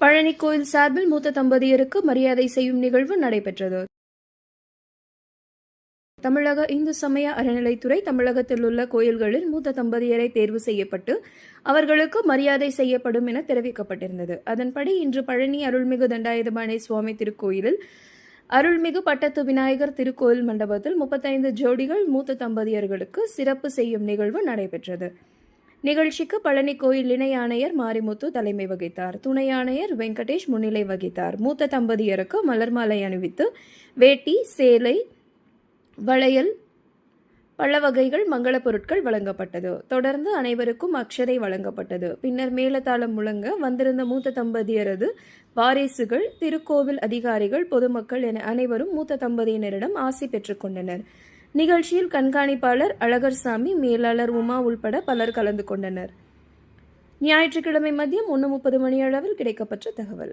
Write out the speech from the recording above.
பழனி கோயில் சார்பில் மூத்த தம்பதியருக்கு மரியாதை செய்யும் நிகழ்வு நடைபெற்றது. தமிழக இந்து சமய அறநிலைத்துறை தமிழகத்தில் உள்ள கோயில்களில் மூத்த தம்பதியரை தேர்வு செய்யப்பட்டு அவர்களுக்கு மரியாதை செய்யப்படும் என தெரிவிக்கப்பட்டிருந்தது. அதன்படி இன்று பழனி அருள்மிகு தண்டாயுதபாணி சுவாமி திருக்கோயிலில் அருள்மிகு பட்டத்து விநாயகர் திருக்கோயில் மண்டபத்தில் 35 ஜோடிகள் மூத்த தம்பதியர்களுக்கு சிறப்பு செய்யும் நிகழ்வு நடைபெற்றது. நிகழ்ச்சிக்கு பழனி கோயில் இணை ஆணையர் மாரிமுத்து தலைமை வகித்தார். துணை ஆணையர் வெங்கடேஷ் முன்னிலை வகித்தார். மூத்த தம்பதியருக்கு மலர் மாலை அணிவித்து வேட்டி, சேலை, வளையல், பல வகைகள் மங்கள பொருட்கள் வழங்கப்பட்டது. தொடர்ந்து அனைவருக்கும் அக்ஷதை வழங்கப்பட்டது. பின்னர் மேளதாளம் முழங்க வந்திருந்த மூத்த தம்பதியரது வாரிசுகள், திருக்கோவில் அதிகாரிகள், பொதுமக்கள் என அனைவரும் மூத்த தம்பதியினரிடம் ஆசி பெற்றுக் கொண்டனர். நிகழ்ச்சியில் கண்காணிப்பாளர் அழகர்சாமி, மேலாளர் உமா உள்பட பலர் கலந்து கொண்டனர். ஞாயிற்றுக்கிழமை மதியம் 1:30 மணியளவில் கிடைக்கப்பெற்ற தகவல்.